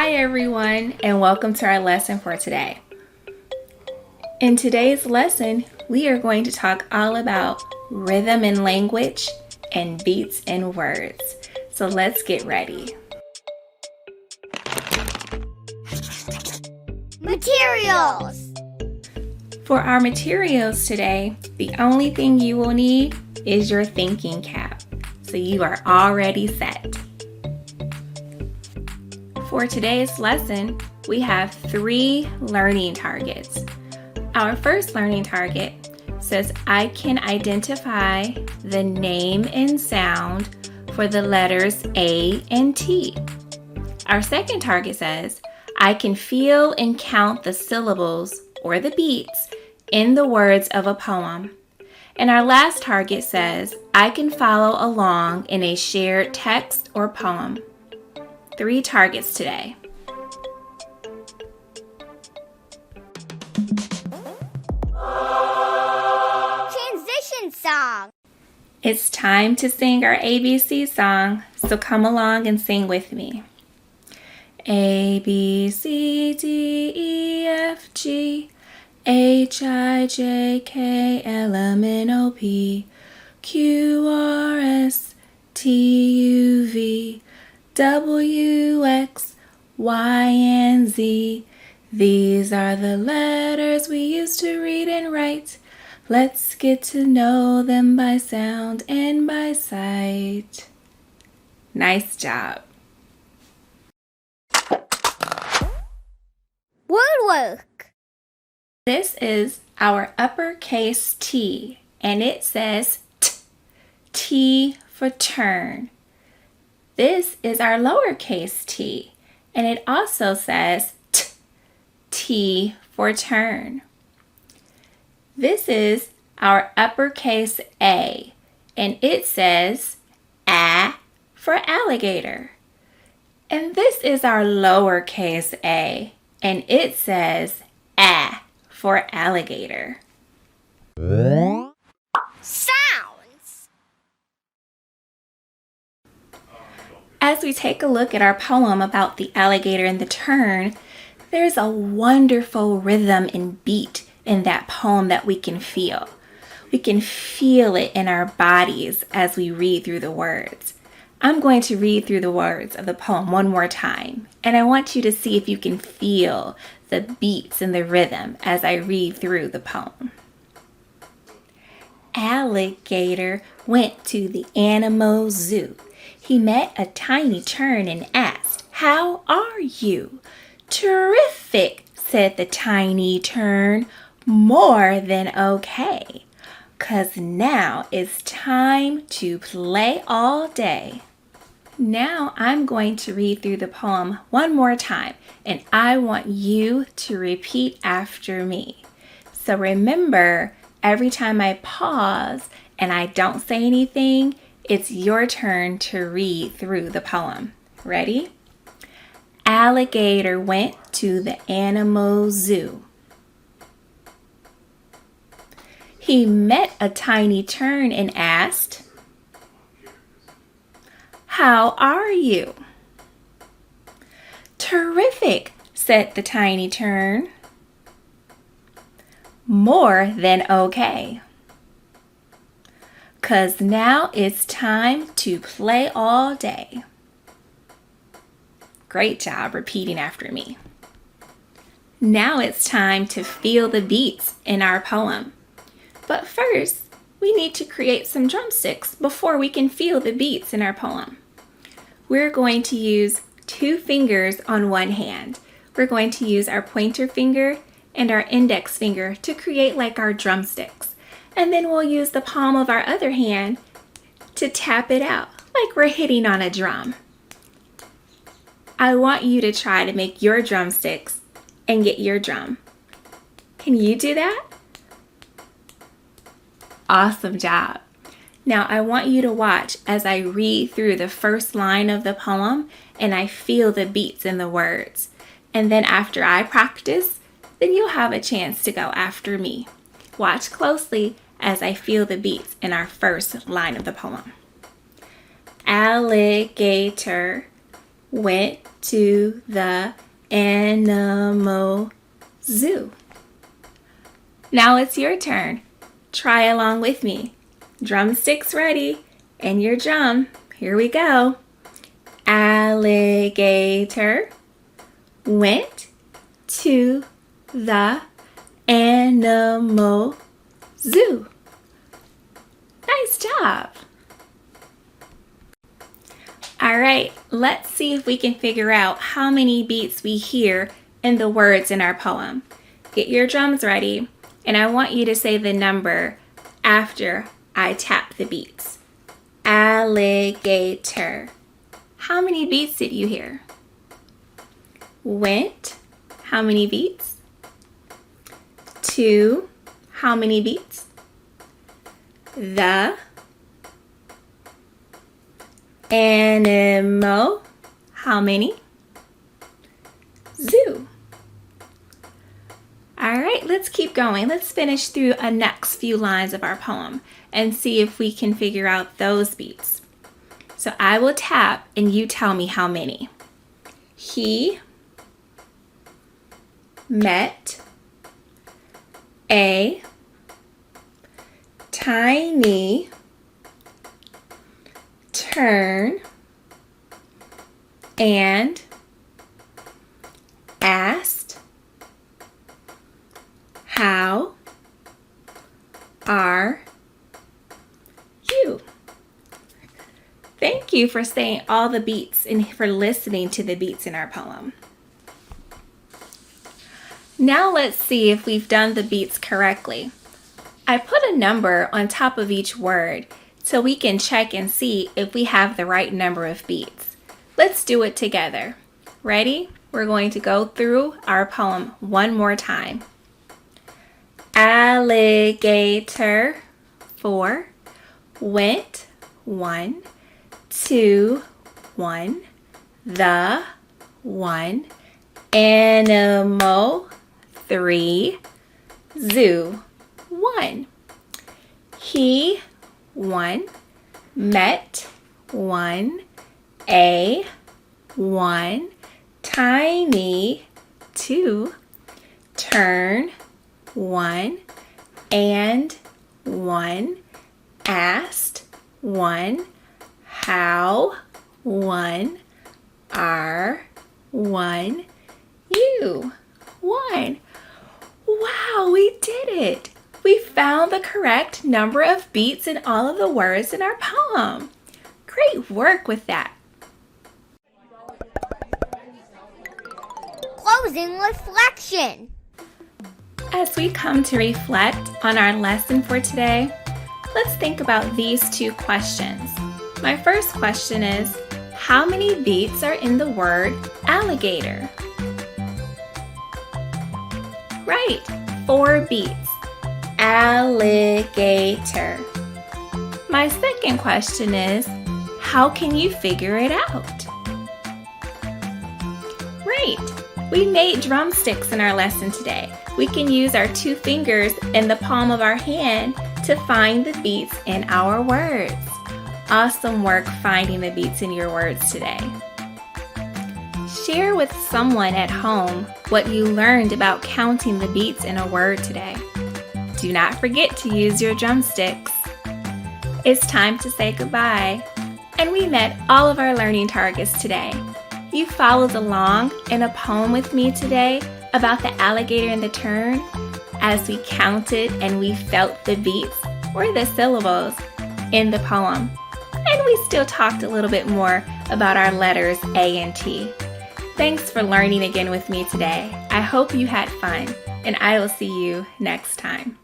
Hi everyone, and welcome to our lesson for today. In today's lesson, we are going to talk all about rhythm in language and beats in words. So let's get ready. Materials! For our materials today, the only thing you will need is your thinking cap. So you are already set. For today's lesson, we have 3 learning targets. Our first learning target says, I can identify the name and sound for the letters A and T. Our second target says, I can feel and count the syllables or the beats in the words of a poem. And our last target says, I can follow along in a shared text or poem. 3 targets today. Transition song! It's time to sing our ABC song, so come along and sing with me. A, B, C, D, E, F, G, H, I, J, K, L, M, N, O, P, Q, R, S, T, U, V, W, X, Y, and Z. These are the letters we use to read and write. Let's get to know them by sound and by sight. Nice job. Word work! This is our uppercase T, and it says T, T for turn. This is our lowercase t, and it also says T, T for turn. This is our uppercase A, and it says A for alligator. And this is our lowercase a, and it says A for alligator. Sounds! As we take a look at our poem about the alligator and the tern, there's a wonderful rhythm and beat in that poem that we can feel. We can feel it in our bodies as we read through the words. I'm going to read through the words of the poem one more time, and I want you to see if you can feel the beats and the rhythm as I read through the poem. Alligator went to the animal zoo. He met a tiny tern and asked, "How are you?" "Terrific," said the tiny tern. "More than okay, 'cause now it's time to play all day." Now I'm going to read through the poem one more time, and I want you to repeat after me. So remember, every time I pause and I don't say anything, it's your turn to read through the poem. Ready? Alligator went to the animal zoo. He met a tiny tern and asked, "How are you?" "Terrific," said the tiny tern. "More than okay, 'cause now it's time to play all day." Great job repeating after me. Now it's time to feel the beats in our poem. But first, we need to create some drumsticks before we can feel the beats in our poem. We're going to use 2 fingers on one hand. We're going to use our pointer finger and our index finger to create like our drumsticks. And then we'll use the palm of our other hand to tap it out like we're hitting on a drum. I want you to try to make your drumsticks and get your drum. Can you do that? Awesome job. Now I want you to watch as I read through the first line of the poem and I feel the beats in the words. And then after I practice, then you'll have a chance to go after me. Watch closely as I feel the beats in our first line of the poem. Alligator went to the animal zoo. Now it's your turn. Try along with me. Drumsticks ready, and your drum. Here we go. Alligator went to the animal zoo. Nice job. All right, let's see if we can figure out how many beats we hear in the words in our poem. Get your drums ready, and I want you to say the number after I tap the beats. Alligator. How many beats did you hear? Went. How many beats? To. How many beats? The animal. How many? Zoo. All right, let's keep going. Let's finish through the next few lines of our poem and see if we can figure out those beats. So I will tap and you tell me how many. He met a tiny tern and asked, "How are you?" Thank you for saying all the beats and for listening to the beats in our poem. Now let's see if we've done the beats correctly. I put a number on top of each word so we can check and see if we have the right number of beats. Let's do it together. Ready? We're going to go through our poem one more time. Alligator 4, went 1, to 1, the 1, animal 3, zoo 1. He 1, met 1, a 1, tiny 2, turn 1, and 1, asked 1, how 1, are 1, you 1. Wow, we did it! We found the correct number of beats in all of the words in our poem. Great work with that. Closing reflection. As we come to reflect on our lesson for today, let's think about these two questions. My first question is, how many beats are in the word alligator? Right, 4 beats. Alligator. My second question is, how can you figure it out? Right, we made drumsticks in our lesson today. We can use our 2 fingers in the palm of our hand to find the beats in our words. Awesome work finding the beats in your words today. Share with someone at home what you learned about counting the beats in a word today. Do not forget to use your drumsticks. It's time to say goodbye, and we met all of our learning targets today. You followed along in a poem with me today about the alligator and the tern as we counted and we felt the beats or the syllables in the poem. And we still talked a little bit more about our letters A and T. Thanks for learning again with me today. I hope you had fun, and I will see you next time.